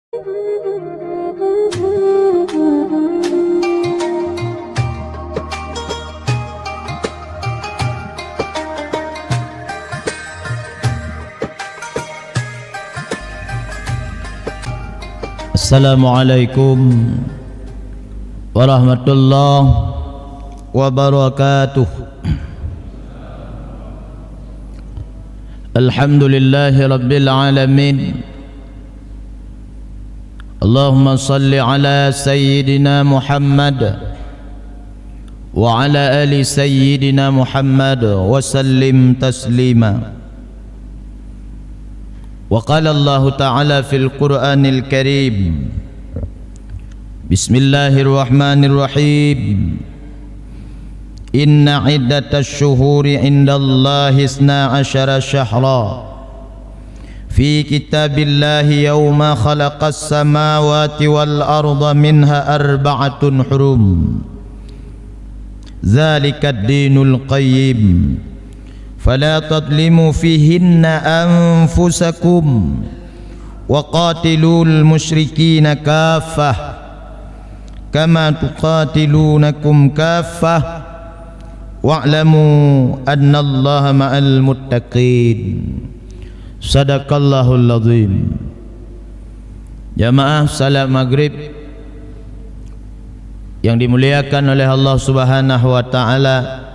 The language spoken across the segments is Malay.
Assalamualaikum warahmatullahi wabarakatuh. Alhamdulillahi rabbil alamin. Allahumma salli ala sayyidina Muhammad wa ala ali sayyidina Muhammad wa sallim taslima. Wa qala Allah ta'ala fil Qur'anil Karim, Bismillahirrahmanirrahim. Inna iddatash shuhuri indallahi 12 syahra fi kitabillahi yawma khalaqas samawati wal arda minha arba'atun hurum. Zalikad dinul qayyim. Fala tadlimu fihinna anfusakum wa qatilul musyrikina kaffah kama tuqatilunakum kaffah wa'lamu annallaha ma'al muttaqin. Sadaqallahul azim. Jamaah salat maghrib yang dimuliakan oleh Allah Subhanahu wa taala,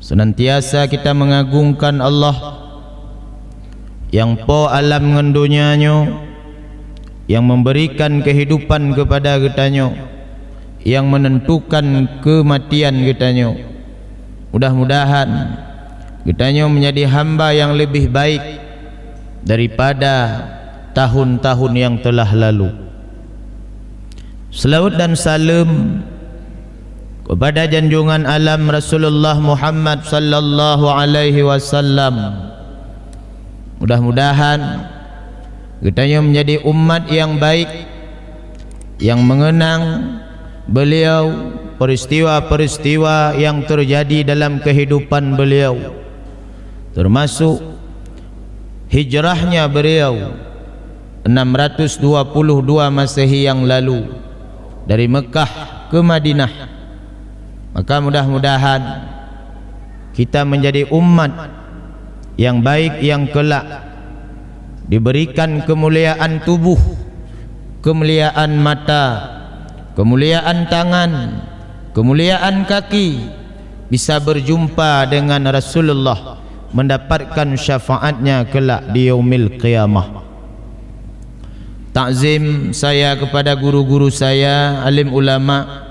senantiasa kita mengagungkan Allah yang po alam ngendunyanyo, yang memberikan kehidupan kepada kitanyo, yang menentukan kematian kitanyo. Mudah-mudahan kitanyo menjadi hamba yang lebih baik daripada tahun-tahun yang telah lalu. Selawat dan salam kepada junjungan alam Rasulullah Muhammad sallallahu alaihi wasallam. Mudah-mudahan kitanya menjadi umat yang baik, yang mengenang beliau, peristiwa-peristiwa yang terjadi dalam kehidupan beliau, termasuk hijrahnya beliau 622 Masehi yang lalu dari Mekah ke Madinah. Maka mudah-mudahan kita menjadi umat yang baik, yang kelak diberikan kemuliaan tubuh, kemuliaan mata, kemuliaan tangan, kemuliaan kaki, bisa berjumpa dengan Rasulullah, mendapatkan syafaatnya kelak di yaumil qiyamah. Takzim saya kepada guru-guru saya, alim ulama,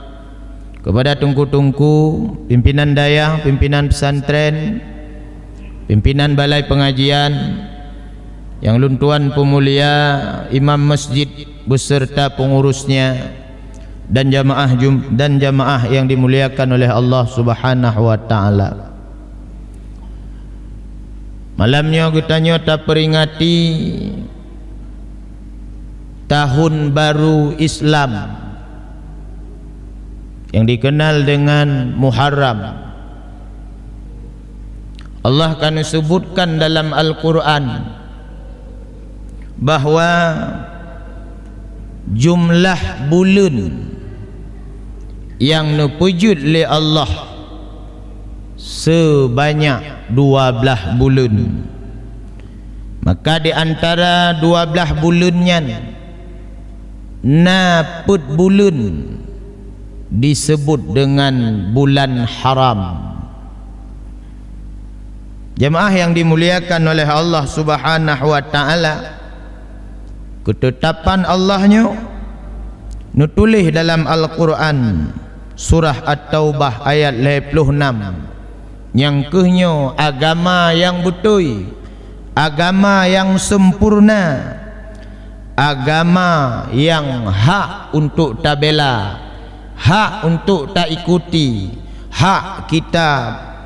kepada tungku-tungku, pimpinan dayah, pimpinan pesantren, pimpinan balai pengajian, yang luntuan pemulia, imam masjid beserta pengurusnya, dan jamaah yang dimuliakan oleh Allah Subhanahu wa taala. Malamnya kita nyata peringati tahun baru Islam yang dikenal dengan Muharram. Allah kan sebutkan dalam Al-Quran bahawa jumlah bulan yang dipujud oleh Allah sebanyak 12 bulan. Maka di antara 12 bulannya naput bulan disebut dengan bulan haram. Jemaah yang dimuliakan oleh Allah Subhanahu wa taala, ketetapan Allahnya nutulis dalam Al-Quran surah At-Taubah ayat 56, yang kehnyo agama yang betul, agama yang sempurna, agama yang hak untuk tak bela, hak untuk tak ikuti, hak kita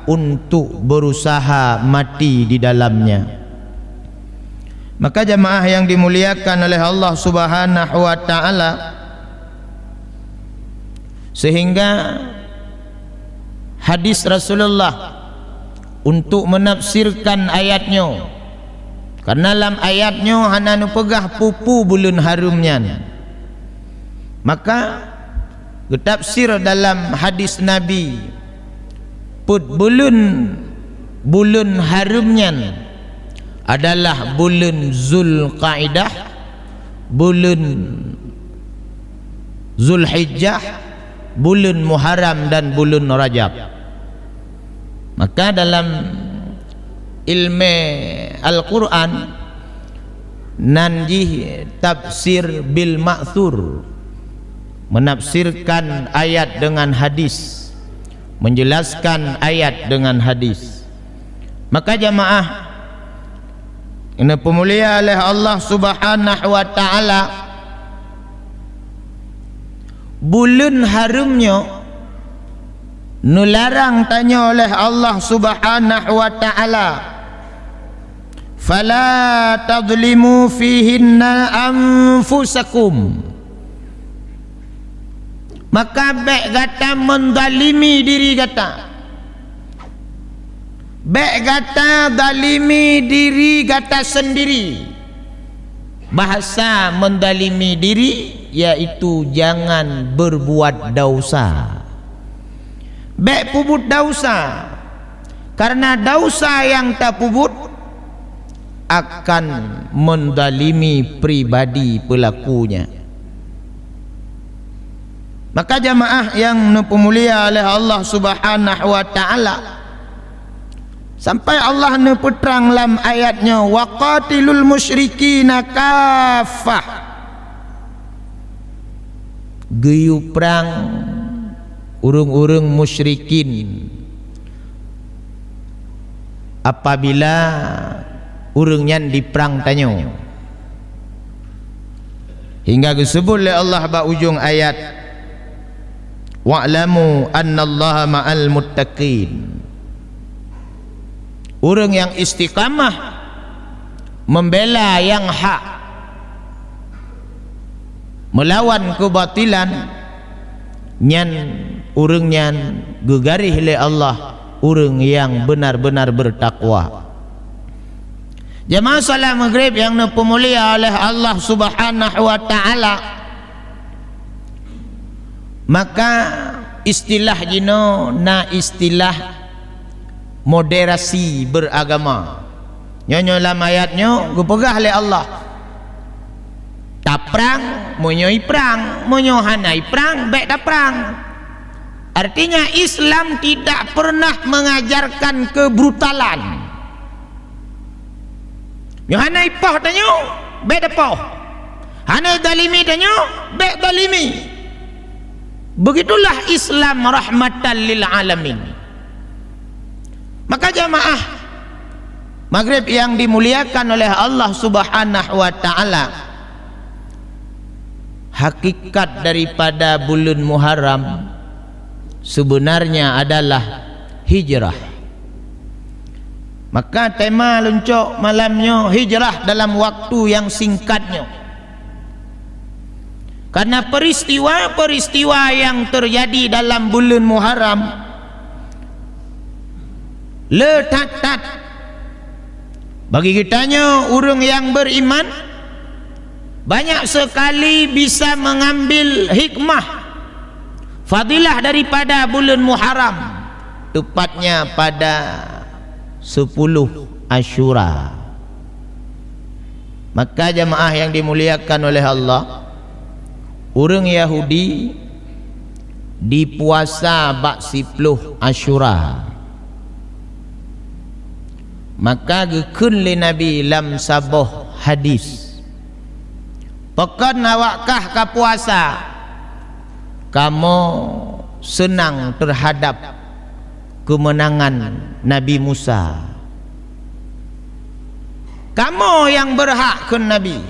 untuk berusaha mati di dalamnya. Maka jamaah yang dimuliakan oleh Allah Subhanahu wa taala, sehingga hadis Rasulullah untuk menafsirkan ayatnya, Karena dalam ayatnya hana nu pegah pupu bulan harumnya. Maka getafsir dalam hadis Nabi put bulan harumnya adalah bulan Zulqaidah, bulan Zulhijjah, bulan Muharram dan bulan Rajab. Maka dalam ilmu Al-Quran nanjih tafsir bil ma'thur, menafsirkan ayat dengan hadis, menjelaskan ayat dengan hadis. Maka jamaah ini pemulia oleh Allah Subhanahu wa ta'ala, bulan harumnya nularang tanya oleh Allah Subhanahu wa ta'ala, fala tadlimu fihinna anfusakum. Maka baik kata mendalimi diri kata, baik kata dalimi diri kata sendiri. Bahasa mendalimi diri yaitu jangan berbuat dosa. Baik pubut dosa, karena dosa yang tak pubut akan mendalimi pribadi pelakunya. Maka jamaah yang dimuliakan oleh Allah Subhanahu wa ta'ala, sampai Allah nepetrang dalam ayatnya, waqatilul musyrikina kaffah, geyu perang urung-urung musyrikin apabila urungnya diperang tanyo, hingga disebut oleh Allah ba ujung ayat, wa'lamu annallaha ma'al muttaqin. Orang yang istiqamah membela yang hak, melawan kebatilan, nyan urang nyan gegarih oleh Allah, urang yang benar-benar bertakwa. Jamaah salat maghrib yang dimuliakan oleh Allah Subhanahu wa ta'ala, maka istilah jino na istilah moderasi beragama. Nyonya dalam ayatnya gepegah oleh Allah, tak perang menyoi perang, menyohanai perang baik tak perang. Artinya Islam tidak pernah mengajarkan kebrutalan. Nyohanai poh tanyo baik tak poh, hanai dalimi tanyo baik dalimi. Begitulah Islam rahmatan lil alamin. Maka jamaah maghrib yang dimuliakan oleh Allah Subhanahu wa ta'ala, hakikat daripada bulan Muharram sebenarnya adalah hijrah. Maka tema luncuk malamnya hijrah dalam waktu yang singkatnya. Karena peristiwa-peristiwa yang terjadi dalam bulan Muharram letat-tat bagi kitanya orang yang beriman, banyak sekali bisa mengambil hikmah fadilah daripada bulan Muharram, tepatnya pada 10 Asyura. Maka jamaah yang dimuliakan oleh Allah, orang Yahudi dipuasa bak 10 Asyura, maka gekun li Nabi lam saboh hadis, pekan awakkah ka puasa kamu senang terhadap kemenangan Nabi Musa, kamu yang berhak ke Nabi.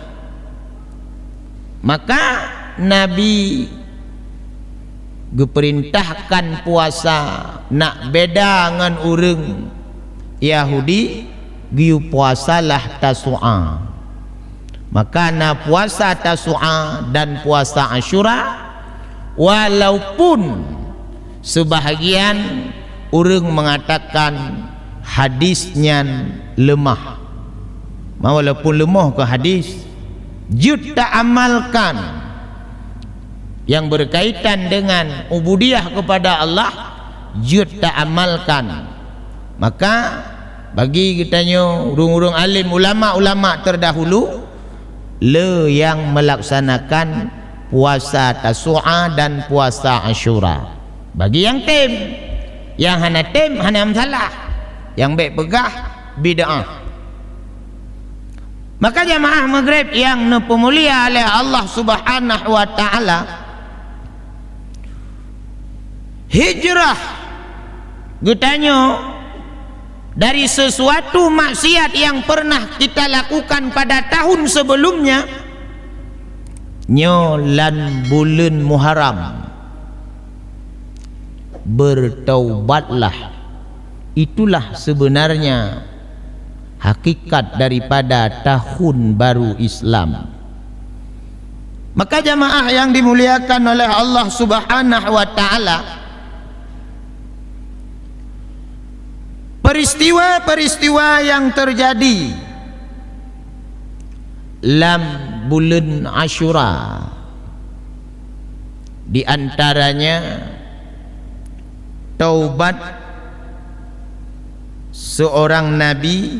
Maka Nabi geperintahkan puasa nak beda dengan orang Yahudi, giu puasalah Tasu'a. Maka na puasa Tasu'a dan puasa Asyura, walaupun sebahagian orang mengatakan hadisnya lemah, walaupun lemah ke hadis, jud tak amalkan yang berkaitan dengan ubudiyah kepada Allah, jud tak amalkan, maka bagi kitanya urung-urung alim ulama-ulama terdahulu le yang melaksanakan puasa Tasu'a dan puasa Asyura. Bagi yang tim, yang hana tim hana masalah, yang baik pegah bid'ah. Maka jamaah Maghrib yang dipemulia oleh Allah Subhanahu wa taala, hijrah getanya dari sesuatu maksiat yang pernah kita lakukan pada tahun sebelumnya, nyolan bulan Muharram, bertaubatlah. Itulah sebenarnya hakikat daripada tahun baru Islam. Maka jamaah yang dimuliakan oleh Allah Subhanahu wa taala, peristiwa-peristiwa yang terjadi dalam bulan Asyura, di antaranya taubat seorang nabi,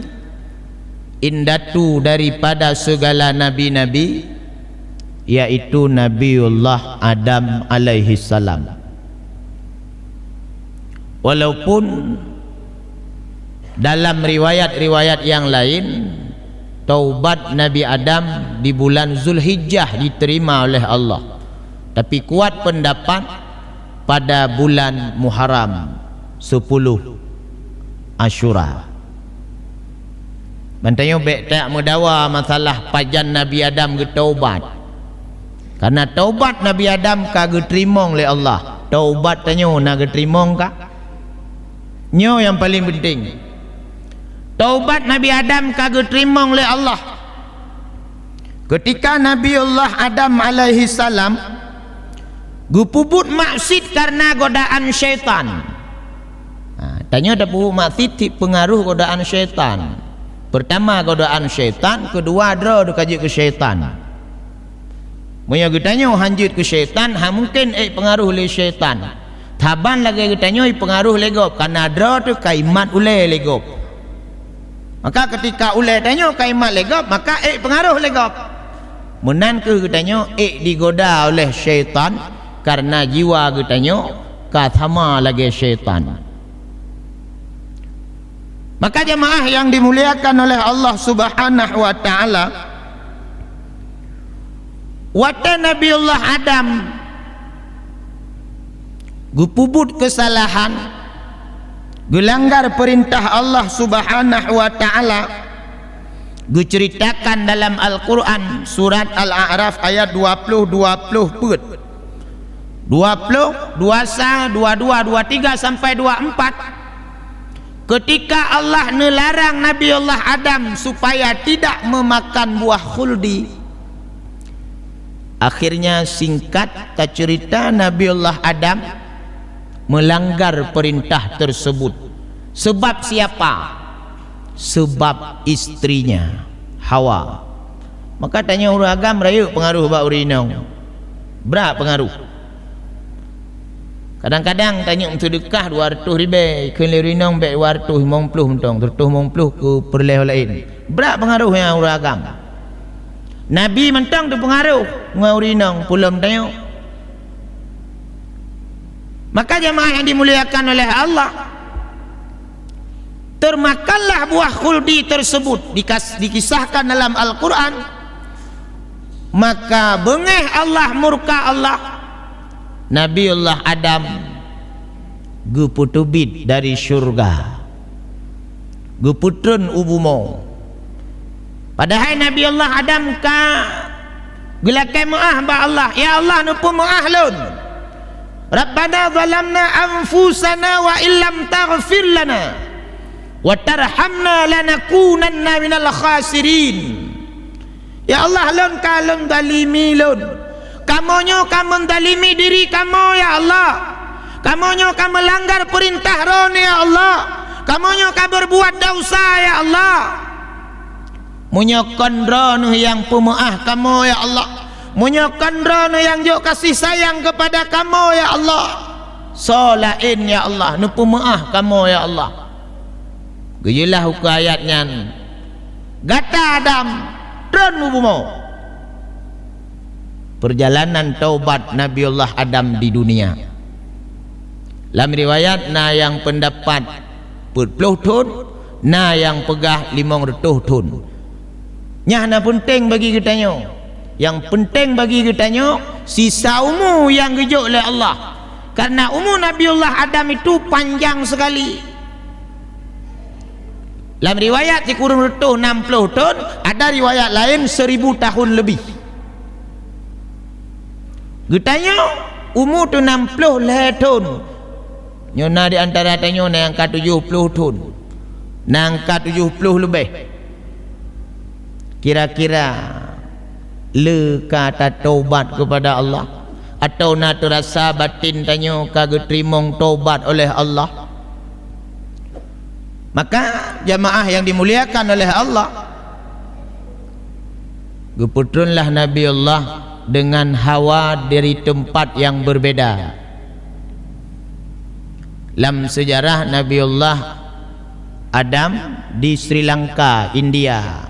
indatu daripada segala nabi-nabi, yaitu Nabiullah Adam alaihi salam. Walaupun dalam riwayat-riwayat yang lain, taubat Nabi Adam di bulan Zulhijjah diterima oleh Allah, tapi kuat pendapat pada bulan Muharram 10 Asyura. Bantanya baik tak mendawa masalah pajan Nabi Adam ke taubat, karena taubat Nabi Adam kagak terima oleh Allah. Taubat tanya nak terima kah? Nyo yang paling penting. Taubat Nabi Adam kagak terima oleh Allah. Ketika Nabiullah Adam alaihi salam gupubut maksiat karena godaan syaitan. Tanya ada puput maksiat pengaruh godaan syaitan. Pertama godaan syaitan, kedua dra kaji ke syaitan. Moya getanya hanjut ke syaitan, ha mungkin pengaruh oleh syaitan. Taban lagi getanya pengaruh legop, karena dra tu kaimat ule legop. Maka ketika ulai tanya kaimat legap, maka pengaruh legap. Menan ke tanya digoda oleh syaitan, karena jiwa tanya kathama lagi syaitan. Maka jemaah yang dimuliakan oleh Allah Subhanahu wa taala, wata Nabiullah Adam gupubut kesalahan, gelanggar perintah Allah Subhanahu wa taala, diceritakan dalam Al-Quran surat Al-A'raf ayat 20 21 22 23 sampai 24. Ketika Allah melarang Nabiullah Adam supaya tidak memakan buah khuldi, akhirnya singkat cerita Nabiullah Adam melanggar perintah tersebut. Sebab siapa? Sebab istrinya Hawa. Maka tanya orang agam raya pengaruh bak urinong. Berapa pengaruh? Kadang-kadang tanya untuk sedekah 200 ribu, kena urinong baik 250 mentong, 350 ke perleh lain. Berapa pengaruhnya orang agam? Nabi mentang tu pengaruh dengan urinong pulang tanya. Maka jemaah yang dimuliakan oleh Allah, termakanlah buah khuldi tersebut, dikisahkan dalam Al-Quran. Maka bengeh Allah, murka Allah, Nabiullah Adam guputubit dari syurga, guputun ubumo. Padahal Nabiullah Adam ka gelakai maah ba Allah, ya Allah nupu maah lun, Rabbana zalamna anfusana wa illam taghfir lana wa tarhamna lanakunanna minal khasirin. Ya Allah, lun kalun dalimi lun, kamonyo kamu mendalimi diri kamu ya Allah, kamonyo kamu melanggar perintah ron ya Allah, kamonyo kamu berbuat dosa ya Allah. Munyokon nu yang pemaaf kamu ya Allah. Munyokon nu yang juk kasih sayang kepada kamu ya Allah. Solain ya Allah, nu pemaaf kamu ya Allah. Gejelah hukum ayatnya. Gata Adam, tron bumo. Perjalanan taubat Nabiullah Adam di dunia. Dalam riwayat na yang pendapat 40 tahun, na yang pegah 500 tahun. Nyah na penting bagi kita nyo. Yang penting bagi kita nyo sisa umur yang gejuk oleh Allah. Karena umur Nabiullah Adam itu panjang sekali. Dalam riwayat dikurung retuh 60 tahun, ada riwayat lain 1000 tahun lebih. Getanya umur tu 60 tahun. Nyona di antara tanya yang angka 70 tahun. Nangka 70 lebih. Kira-kira le kata taubat kepada Allah atau nak rasa batin tanya kagak terimong taubat oleh Allah. Maka jamaah yang dimuliakan oleh Allah, geputrunlah Nabi Allah dengan Hawa dari tempat yang berbeda. Dalam sejarah Nabi Allah Adam di Sri Lanka, India.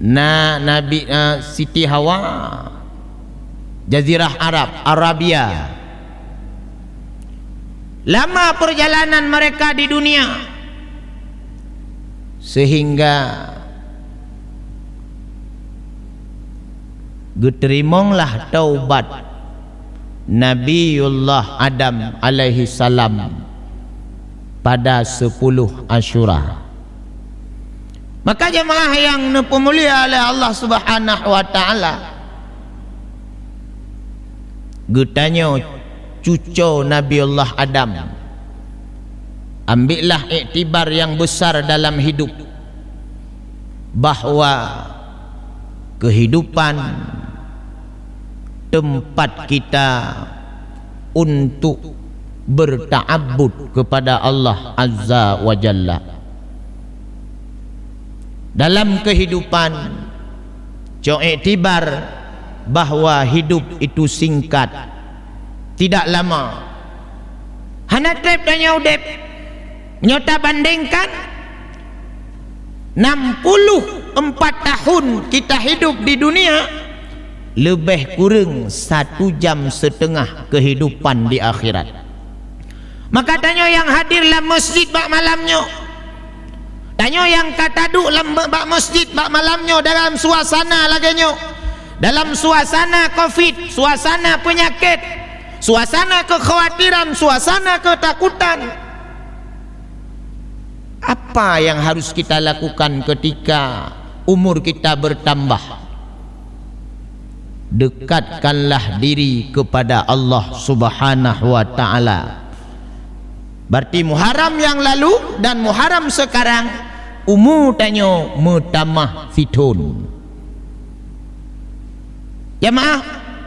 Nabi Siti Hawa Jazirah Arab, Arabia. Lama perjalanan mereka di dunia sehingga geterimonglah taubat Nabiullah Adam alaihi salam pada 10 Asyura. Maka jemaah yang dimuliakan oleh Allah Subhanahu wa taala, getanyo cucu Nabiullah Adam, ambillah iktibar yang besar dalam hidup bahwa kehidupan tempat kita untuk berta'abbud kepada Allah Azza wa Jalla. Dalam kehidupan co iktibar bahwa hidup itu singkat, tidak lama. Hana trep tanya udep nyota bandingkan 64 tahun kita hidup di dunia, lebih kurang 1,5 jam kehidupan di akhirat. Maka tanya yang hadir dalam masjid bak malamnya, tanya yang kata duk bak masjid bak malamnya dalam suasana laganya, dalam suasana covid, suasana penyakit, suasana kekhawatiran, suasana ketakutan. Apa yang harus kita lakukan ketika umur kita bertambah? Dekatkanlah diri kepada Allah Subhanahu wa taala. Berarti Muharram yang lalu dan Muharram sekarang umur tanyo mutamah fitun. Jemaah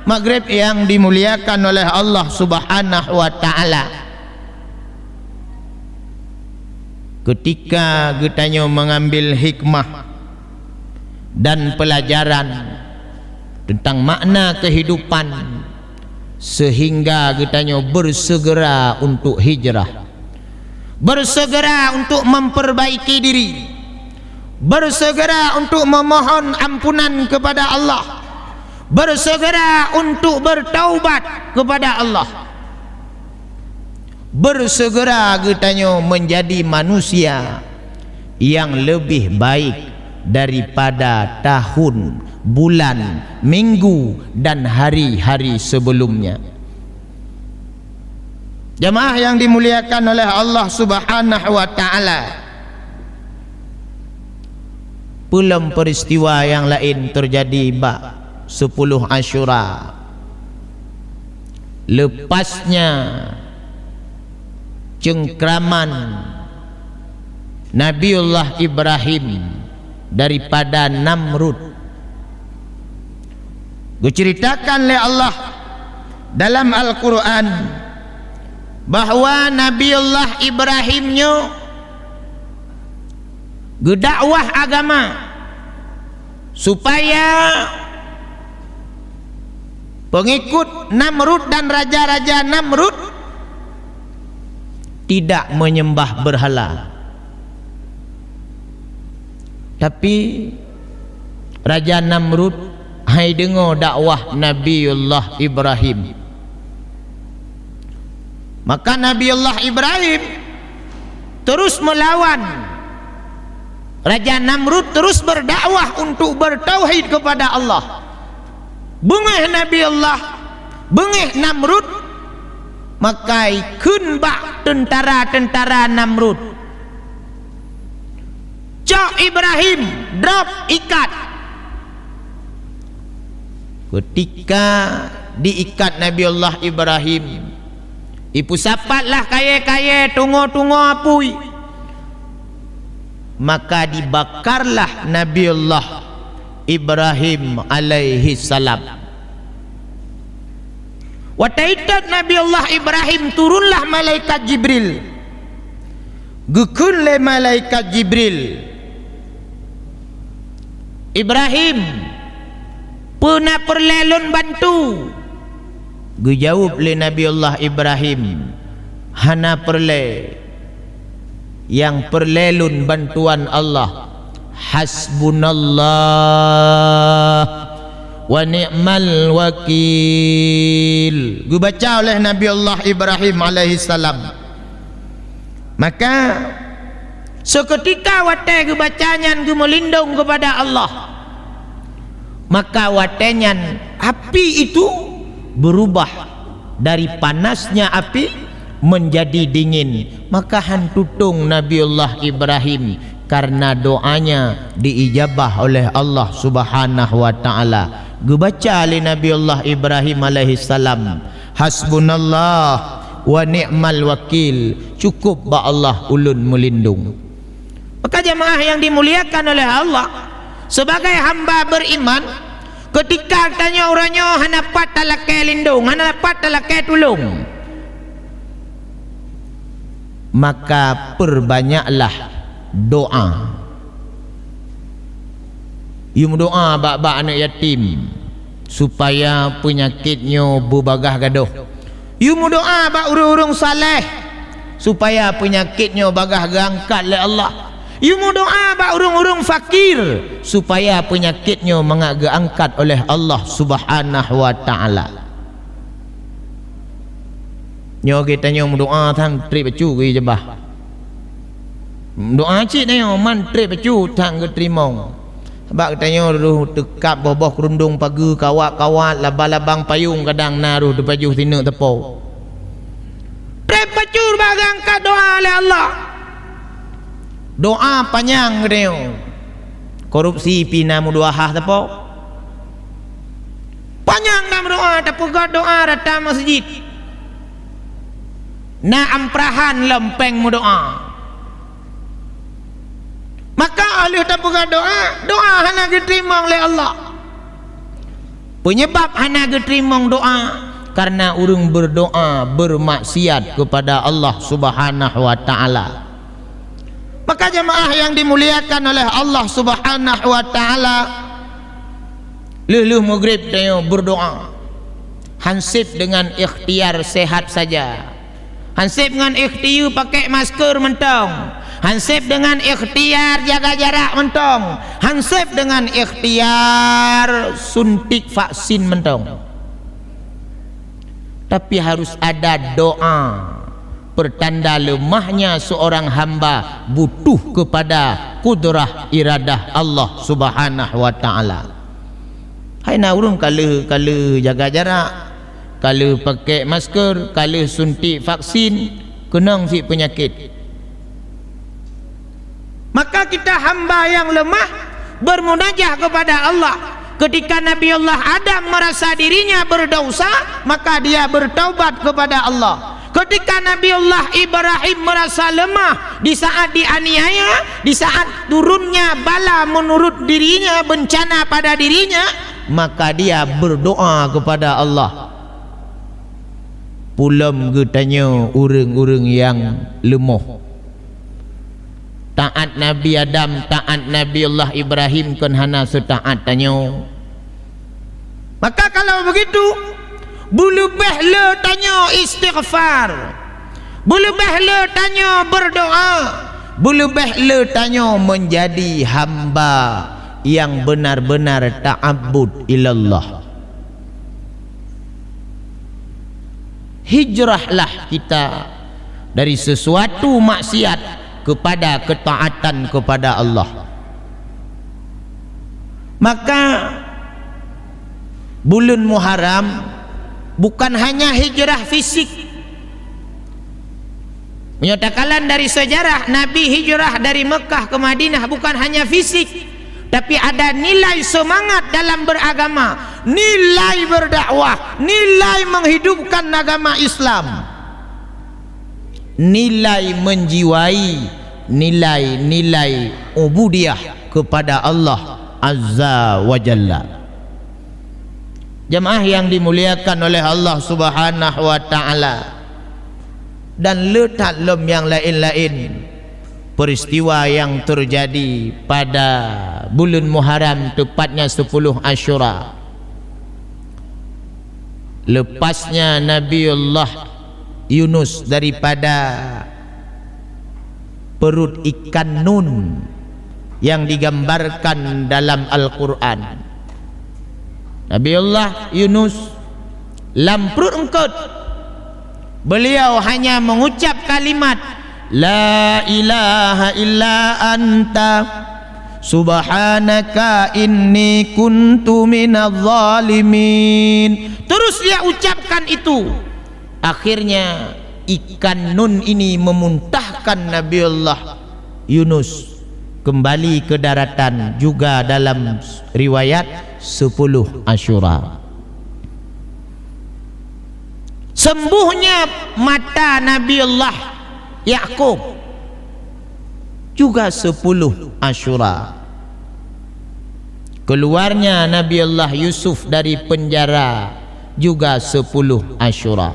Maghrib yang dimuliakan oleh Allah Subhanahu wa taala, ketika getanyo mengambil hikmah dan pelajaran tentang makna kehidupan, sehingga getanyo bersegera untuk hijrah, bersegera untuk memperbaiki diri, bersegera untuk memohon ampunan kepada Allah, bersegera untuk bertaubat kepada Allah, bersegera getanyo menjadi manusia yang lebih baik daripada tahun, bulan, minggu dan hari-hari sebelumnya. Jemaah yang dimuliakan oleh Allah Subhanahu wa taala, belum peristiwa yang lain terjadi bak 10 Asyura. Lepasnya cengkraman Nabiullah Ibrahim daripada Namrud, diceritakan oleh Allah dalam Al-Quran bahwa Nabiullah Ibrahimnya gedakwah agama supaya pengikut Namrud dan raja-raja Namrud tidak menyembah berhala. Tapi Raja Namrud hai dengar dakwah Nabiullah Ibrahim. Maka Nabiullah Ibrahim terus melawan Raja Namrud, terus berdakwah untuk bertauhid kepada Allah. Bengih Nabiullah, bengih Namrud, maka ikun bak tentara-tentara Namrud. Cak Ibrahim drop ikat. Ketika diikat Nabiullah Ibrahim, ipu sapatlah kaya-kaya tungo-tungo apui. Maka dibakarlah Nabiullah Ibrahim alaihi salam. Wataitat Nabiullah Ibrahim turunlah malaikat Jibril. Gukun le malaikat Jibril. Ibrahim pernah perlelun bantu. Gejawab le Nabiullah Ibrahim, hana perle yang perlelun bantuan Allah. Hasbunallah wa ni'mal wakil. Gue baca oleh Nabiullah Ibrahim alaihi salam. Maka seketika wate gue bacanyan gue melindung kepada Allah. Maka watenyan api itu berubah dari panasnya api menjadi dingin. Maka hantutung Nabiullah Ibrahim karena doanya diijabah oleh Allah Subhanahu wa taala. Gebaca oleh Nabiullah Ibrahim alaihi salam, hasbunallah wa ni'mal wakil. Cukup ba Allah ulun melindung. Maka jemaah yang dimuliakan oleh Allah, sebagai hamba beriman, ketika tanya orangnya hana pat talakai lindung, hana pat talakai tulung, maka perbanyaklah doa. Yum doa bak-bak anak yatim supaya penyakitnya berbagah gaduh. Yum doa bak urung-urung saleh supaya penyakitnya bagah gangkat oleh Allah. Yum doa bak urung-urung fakir supaya penyakitnya mengangkat oleh Allah Subhanahu wa taala. Nyo kita nyo doa thang tri bacu ke jebah. Doa cik nyo man tri bacu thang ke trimong. Sebab katanya ruh tekap boboh kerundung pagi kawat-kawat labang-labang payung kadang naruh di baju tina tepo. Tri bacu bagang kat doa oleh Allah. Doa panjang katanya. Korupsi pina muduahah tepo. Panjang nam doa tapi doa datang masjid. Na amprahan lempeng mu doa. Maka oleh tapukan doa hana diterima oleh Allah. Penyebab hana diterima doa karena urang berdoa bermaksiat kepada Allah Subhanahu wa taala. Maka jemaah yang dimuliakan oleh Allah Subhanahu wa taala, luluh maghrib dayo berdoa. Hansip dengan ikhtiar sehat saja. Hansip dengan ikhtiar pakai masker mentong. Hansip dengan ikhtiar jaga jarak mentong. Hansip dengan ikhtiar suntik vaksin mentong. Tapi harus ada doa. Pertanda lemahnya seorang hamba butuh kepada kudrah iradah Allah Subhanahu wa taala. Hai na urang kala jaga jarak, kala pakai masker, kala suntik vaksin, kenang si penyakit. Maka kita hamba yang lemah bermunajah kepada Allah. Ketika Nabiullah Adam merasa dirinya berdosa, maka dia bertaubat kepada Allah. Ketika Nabiullah Ibrahim merasa lemah di saat dianiaya, di saat turunnya bala menurut dirinya, bencana pada dirinya, maka dia berdoa kepada Allah. Pulam getanya urang-urang yang lemah. taat Nabi Adam, taat Nabi Allah Ibrahim kan hana setaat tanyo. Maka kalau begitu bulu behla tanya istighfar, bulu behla tanya berdoa, bulu behla tanya menjadi hamba yang benar-benar ta'abbud ilallah. Hijrahlah kita dari sesuatu maksiat kepada ketaatan kepada Allah. Maka bulan Muharram bukan hanya hijrah fisik. Menyatakan dari sejarah Nabi hijrah dari Mekah ke Madinah bukan hanya fisik, tapi ada nilai semangat dalam beragama, nilai berdakwah, nilai menghidupkan agama Islam, nilai menjiwai nilai-nilai ubudiyah kepada Allah Azza wa Jalla. Jemaah yang dimuliakan oleh Allah Subhanahu wa Ta'ala, dan letak lem yang lain-lain peristiwa yang terjadi pada bulan Muharram, tepatnya 10 Asyura. Lepasnya Nabiullah Yunus daripada perut ikan nun yang digambarkan dalam Al-Quran. Nabiullah Yunus lam perut engkut, beliau hanya mengucap kalimat La ilaha illa anta subhanaka inni kuntu minadh zalimin. Terus dia ucapkan itu. Akhirnya ikan nun ini memuntahkan Nabiullah Yunus kembali ke daratan, juga dalam riwayat 10 Asyura. Sembuhnya mata Nabiullah Ya'qub juga 10 Asyura. Keluarnya Nabiullah Yusuf dari penjara juga 10 Asyura.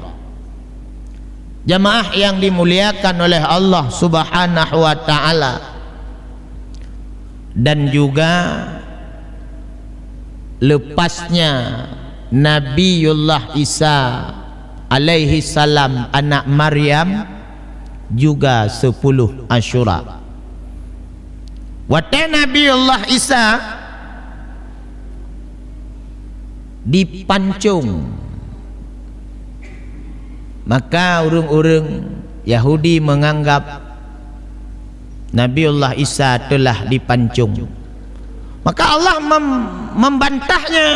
Jamaah yang dimuliakan oleh Allah Subhanahu wa Ta'ala, dan juga lepasnya Nabiullah Isa alaihi salam anak Maryam juga 10 Asyura. Waktu Nabiullah Isa dipancung, maka orang-orang Yahudi menganggap Nabiullah Isa telah dipancung. Maka Allah membantahnya.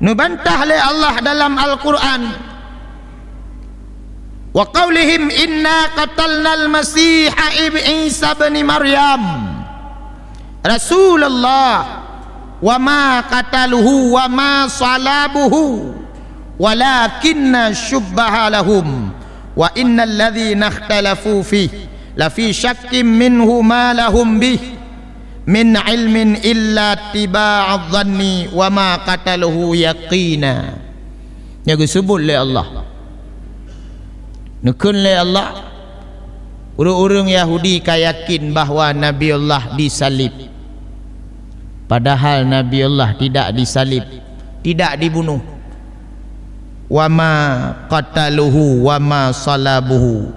Nubantah oleh Allah dalam Al-Quran. Wa qawlihim inna qatalnal masiha Isa bin Maryam Rasulullah wa ma qataluhu wa ma salabuhu walakinna syubbaha lahum wa innal ladzina ikhtalafu fihi lafi syakkim minhu ma lahum bih min ilmin illa tiba'adh dhanni wa ma qataluhu yaqina. Yang disebut oleh Allah, nekun oleh Allah, orang-orang Yahudi yakin bahawa Nabiullah disalib, padahal Nabiullah tidak disalib, tidak dibunuh. Wa ma qataluhu wa ma salabuhu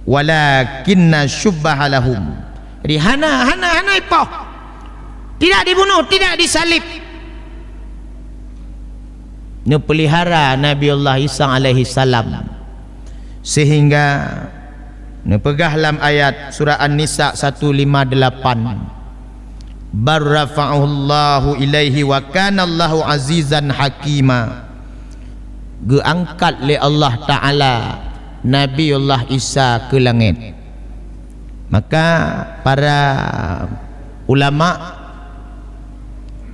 walakinna syubbaha lahum. Jadi hana ipoh, tidak dibunuh, tidak disalib. Ini pelihara Nabiullah Isa alaihi salam, sehingga ini pegah dalam ayat surah An-Nisa 158, barrafa'ullahu ilaihi wa kana Allahu azizan hakima. Geangkat oleh Allah Ta'ala Nabiullah Isa ke langit. Maka para ulama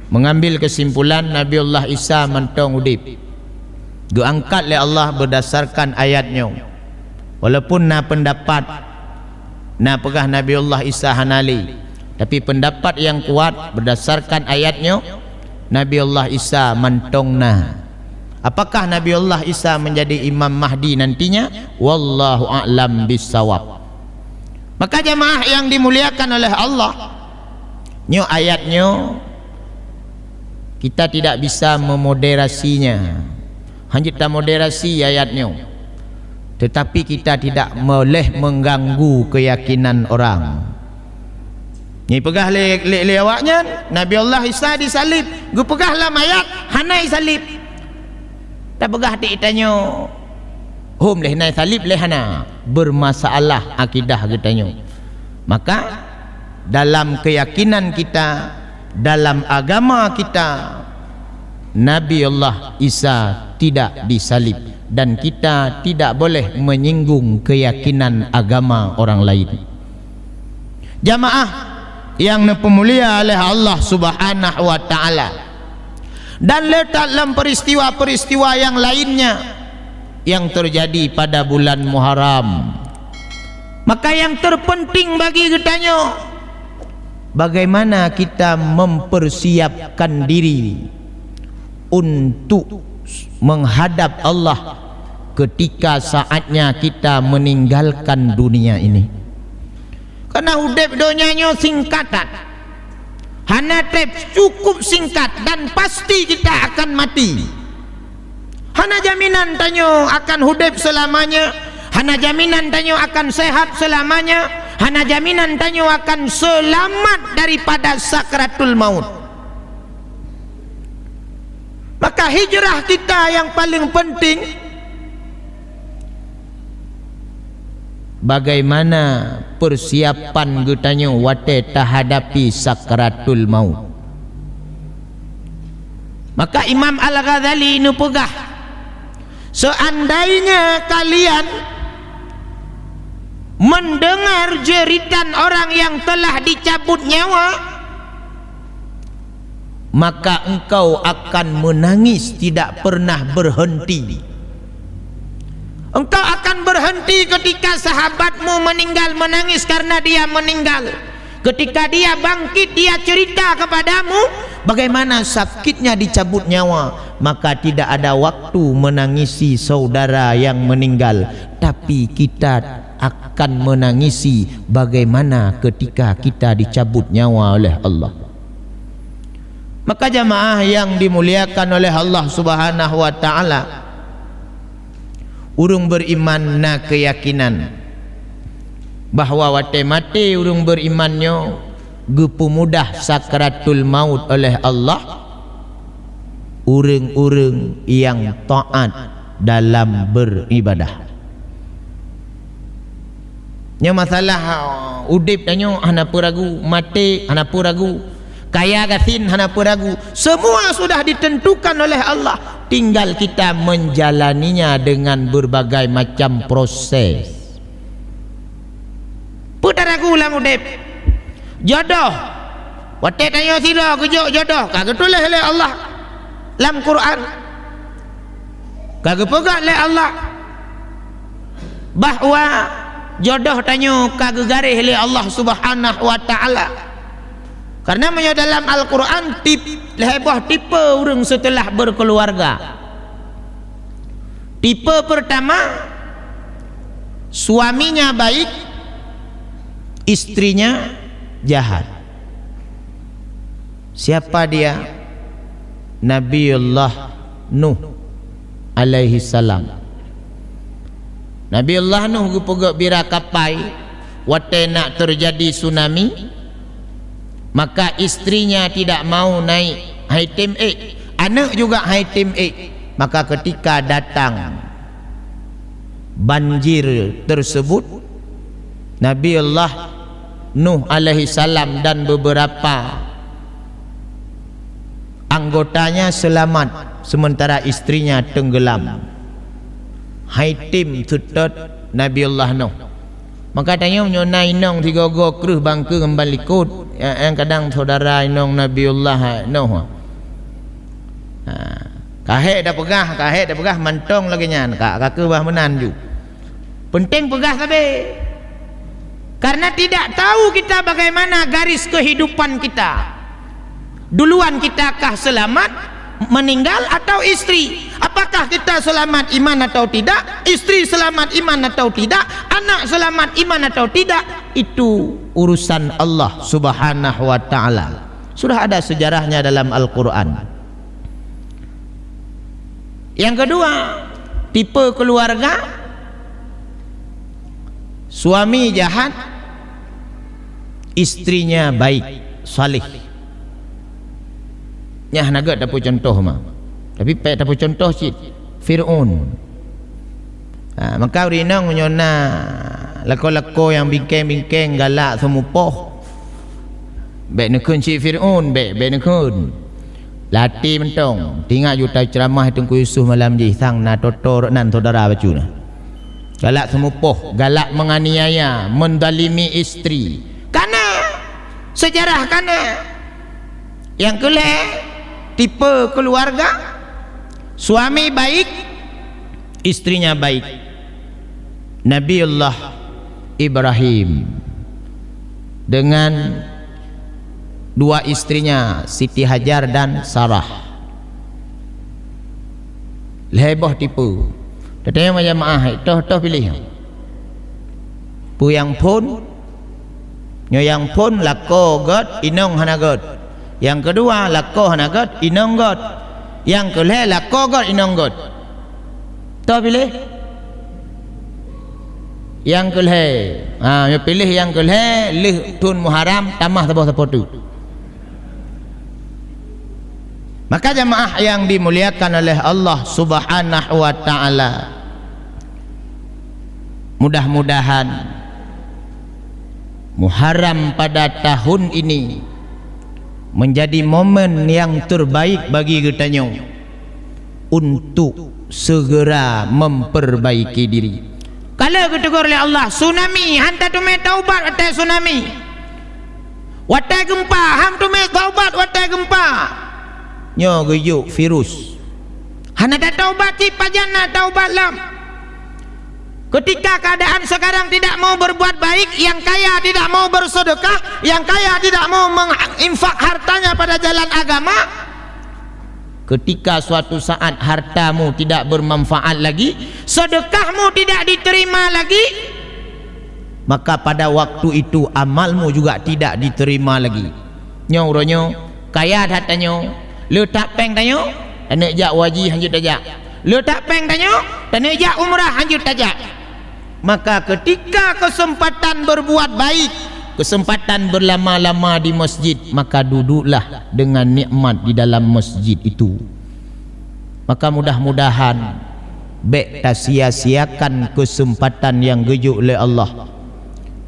mengambil kesimpulan Nabiullah Isa mentong udip, geangkat oleh Allah berdasarkan ayatnya. Walaupun na pendapat na pegah Nabiullah Isa hanali, tapi pendapat yang kuat berdasarkan ayatnya Nabiullah Isa mentong na. Apakah Nabiullah Isa menjadi Imam Mahdi nantinya? Wallahu a'lam bissawab. Maka jamaah yang dimuliakan oleh Allah, nyo ayatnya kita tidak bisa memoderasinya. Hanya kita moderasi ayatnya, tetapi kita tidak boleh mengganggu keyakinan orang. Ni pegah le awaknya Nabi Allah Isa disalib, gu pegahlah mayat hanai salib. Tak pegah dik tanya hum leh nai salib leh hana, bermasalah akidah katanya. Maka dalam keyakinan kita, dalam agama kita, Nabi Allah Isa tidak disalib, dan kita tidak boleh menyinggung keyakinan agama orang lain. Jamaah yang dipemulia oleh Allah Subhanahu wa taala, dan letak dalam peristiwa-peristiwa yang lainnya yang terjadi pada bulan Muharram. Maka yang terpenting bagi kitanya, bagaimana kita mempersiapkan diri untuk menghadap Allah ketika saatnya kita meninggalkan dunia ini. Karena hidup dunianya singkatan, hana cukup singkat, dan pasti kita akan mati. Hana jaminan tanyo akan hidup selamanya, hana jaminan tanyo akan sehat selamanya, hana jaminan tanyo akan selamat daripada sakratul maut. Maka hijrah kita yang paling penting, bagaimana persiapan kitanya wate hadapi sakratul maut. Maka Imam Al-Ghazali ini pegah, seandainya kalian mendengar jeritan orang yang telah dicabut nyawa, maka engkau akan menangis tidak pernah berhenti. Engkau akan berhenti ketika sahabatmu meninggal, menangis karena dia meninggal. Ketika dia bangkit, dia cerita kepadamu bagaimana sakitnya dicabut nyawa. Maka tidak ada waktu menangisi saudara yang meninggal, tapi kita akan menangisi bagaimana ketika kita dicabut nyawa oleh Allah. Maka jamaah yang dimuliakan oleh Allah Subhanahu wa taala, urung beriman na keyakinan bahwa wate mati urung berimannya gepu mudah sakratul maut oleh Allah, urung-urung yang taat dalam beribadah. Nya masalah udip tanyo hana ragu, mati hana ragu, kaya gasin hana ragu, semua sudah ditentukan oleh Allah, tinggal kita menjalaninya dengan berbagai macam proses. Putar ragu lang udip jodoh wate tanyo sila kejo jodoh kagak tulis oleh Allah dalam Quran, kagak pegang oleh Allah bahwa jodoh tanyo kagak garih oleh Allah Subhanahu wa taala. Karena dalam Al-Quran lebah tipe orang setelah berkeluarga. Tipe pertama, suaminya baik, istrinya jahat. Siapa dia? Nabiullah Nuh alaihi salam. Nabiullah Nuh gupogok bira kapai wate nak terjadi tsunami, maka istrinya tidak mau naik haitim anak juga haitim maka ketika datang banjir tersebut, Nabi Allah Nuh alaihi salam dan beberapa anggotanya selamat, sementara istrinya tenggelam. Haitim tutot Nabi Allah Nuh. Maka tanya menyonai nong tiga go keruh bangku kembali kut yang kadang saudara nong Nabiullah Nuh. Kahek dah pegah mantong lagi nyan kak bah menanju. Penting pegah sabe. Karena tidak tahu kita bagaimana garis kehidupan kita. Duluan kitakah selamat meninggal atau istri? Apakah kita selamat iman atau tidak? Istri selamat iman atau tidak? Anak selamat iman atau tidak? itu urusan Allah Subhanahu wa taala. Sudah ada sejarahnya dalam Al-Quran. Yang kedua, tipe keluarga suami jahat, istrinya baik, salih. Nyah naga dapat contoh mah. Tapi pek dapat contoh cik Fir'aun. Maka urinang menyona lako-lako yang bingkeng-bingkeng galak semupoh. Baik nekun cik Fir'aun, baik nekun. Lati mentong, tinggal juta ceramah Tengku Yusuf malam ji sang na toto nan saudara bacu na. Galak semupoh, galak menganiaya, mendalimi isteri. Karena sejarah kana. Yang kelih tipe keluarga suami baik, istrinya baik. Nabiullah Ibrahim dengan dua istrinya Siti Hajar dan Sarah. Leboh tipu. Katanya macam toh pilih. Puyang pun nyoyang pun lako god inong hana god. Yang kedua lako hana god inong god. Yang kelih lako god inong god. Toh pilih. Yang kelih. Pilih yang kelih lih tun Muharram tamah sabah tu. Maka jamaah yang dimuliakan oleh Allah Subhanahu wa taala, mudah-mudahan Muharram pada tahun ini menjadi momen yang terbaik bagi kita untuk segera memperbaiki diri. Kalau ditegur oleh Allah tsunami, hanta tume taubat watai tsunami, watai gempa, ham tume taubat watai gempa. Nyo guyuk virus. Hana dah taubat cik pajana taubat lam. Ketika keadaan sekarang tidak mau berbuat baik, yang kaya tidak mau bersedekah, yang kaya tidak mau menginfak hartanya pada jalan agama. Ketika suatu saat hartamu tidak bermanfaat lagi, sedekahmu tidak diterima lagi, maka pada waktu itu amalmu juga tidak diterima lagi. Nyo ronyo kaya hartanya, lu tak peng tanyo tanek jak waji hanjut tajak, lu tak peng tanyo tanek jak umrah hanjut tajak. Maka ketika kesempatan berbuat baik, kesempatan berlama-lama di masjid, maka duduklah dengan nikmat di dalam masjid itu. Maka mudah-mudahan bek tak sia-siakan kesempatan yang gejuk oleh Allah.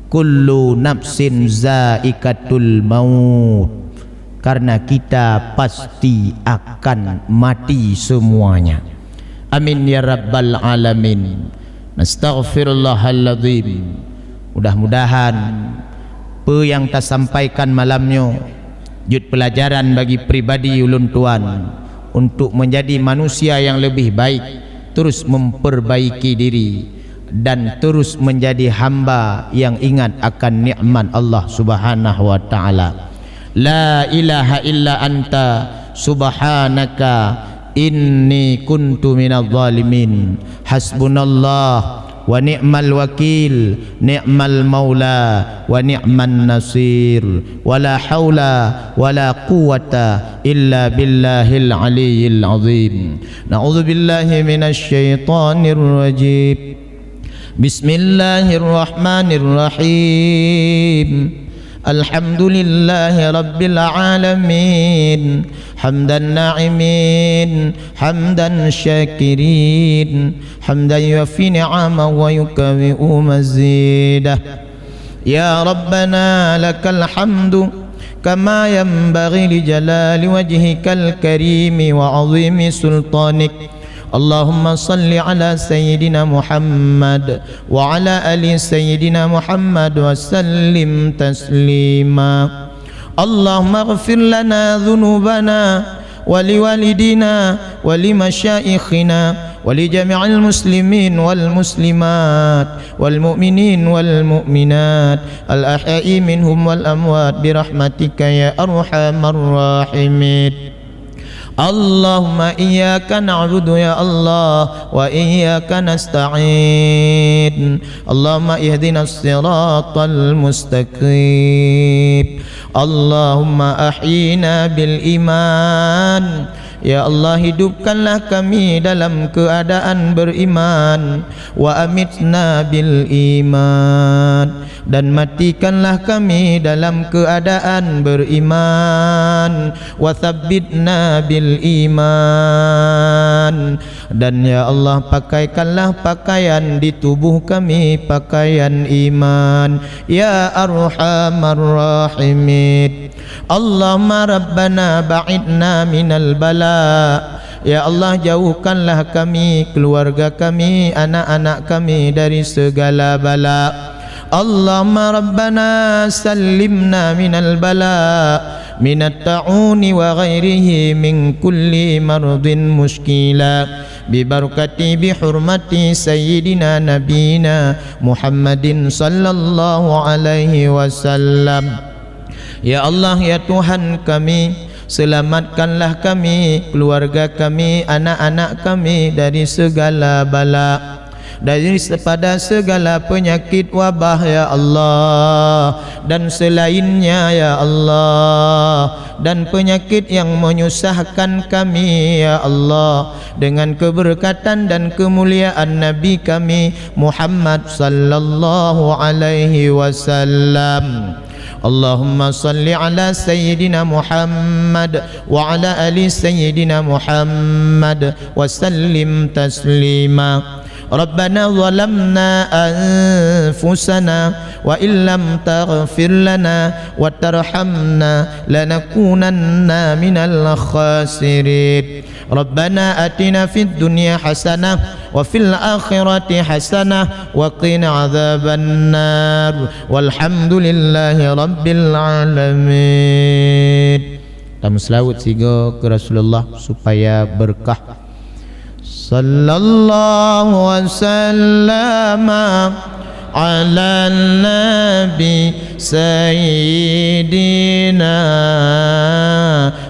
Kullu nafsin zaikatul maut. Karena kita pasti akan mati semuanya. Amin ya rabbal alamin. Nastaghfirullahaladzim. Mudah-mudahan apa yang tak sampaikan malamnya jud pelajaran bagi pribadi ulun tuan untuk menjadi manusia yang lebih baik, terus memperbaiki diri dan terus menjadi hamba yang ingat akan nikmat Allah Subhanahu wa taala. La ilaha illa anta subhanaka inni kuntu minadh dhalimin. Hasbunallah wa ni'mal wakil, ni'mal maula wa ni'man nasir. Wala haula wala quwata illa billahil aliyyil azim. Na'udzu billahi minasy syaithanir rajim. Bismillahirrahmanirrahim. Alhamdulillahi rabbil alamin, hamdan na'imin, hamdan syakirin, hamdan yuaffi ni'ama wa yukawi'u mazidah. Ya Rabbana lakal hamdu kama yanbaghi li jalali wajhikal karimi wa 'azimi sultanik. Allahumma salli ala Sayyidina Muhammad wa ala ali Sayyidina Muhammad wa sallim taslima. Allahumma ighfir lana dhunubana wa liwalidina wa limasyayikhina wa li jami'il muslimin wal muslimat wal mu'minin wal mu'minat al ahya'i minhum wal amwat bi rahmatika ya arhamar rahimin. Allahumma iyyaka na'budu ya Allah wa iyyaka nasta'in. Allahumma ihdinas siratal mustaqim. Allahumma ahyina bil iman. Ya Allah, hidupkanlah kami dalam keadaan beriman. Wa amitna bil iman. Dan matikanlah kami dalam keadaan beriman. Wa thabbitna bil iman. Dan ya Allah, pakaikanlah pakaian di tubuh kami, pakaian iman. Ya arhamar rahimin. Allahumma rabbana ba'idna minal bala. Ya Allah, jauhkanlah kami, keluarga kami, anak-anak kami dari segala bala. Allahumma rabbana sallimna minal bala, minat ta'uni wa ghairihi min kulli mardin muskila. Bibarakati bihurmati sayyidina nabina Muhammadin sallallahu alaihi wasallam. Ya Allah, ya Tuhan kami, selamatkanlah kami, keluarga kami, anak-anak kami dari segala bala, dari pada segala penyakit wabah ya Allah, dan selainnya ya Allah, dan penyakit yang menyusahkan kami ya Allah, dengan keberkatan dan kemuliaan Nabi kami Muhammad sallallahu alaihi wasallam. Allahumma salli ala Sayyidina Muhammad wa ala ali Sayyidina Muhammad wa sallim taslima. Rabbana zalamna anfusana wa illam taghfir lana wa tarhamna lanakunanna minal khasirin. Rabbana atina fid dunya hasanah wa fil akhirati hasanah wa qina adzaban nar. Walhamdulillahi rabbil alamin. Tamu selawat siga ke Rasulullah supaya berkah. Sallallahu wasallam ala nabi sayyidina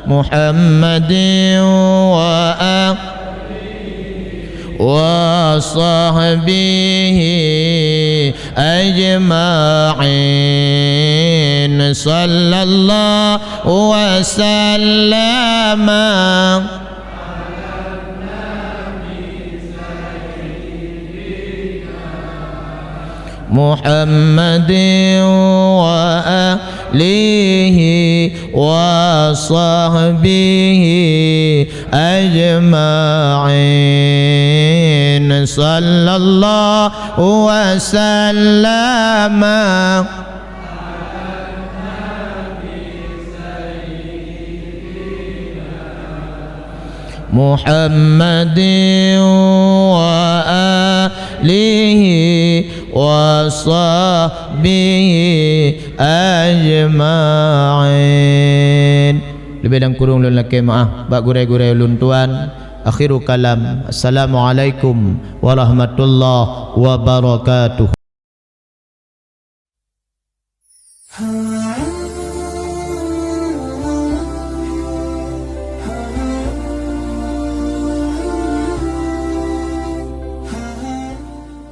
Muhammadin wa sahbihi ajma'in. Sallallahu wasallam Muhammadin wa alihi wa sahbihi ajma'in. Sallallahu wasallam Muhammadin wa alihi wa sahbihi ajma'in. Lebih dan kurung lun laki maaf bak gurai-gurai lun tuan. Akhiru kalam, assalamualaikum warahmatullahi wabarakatuh.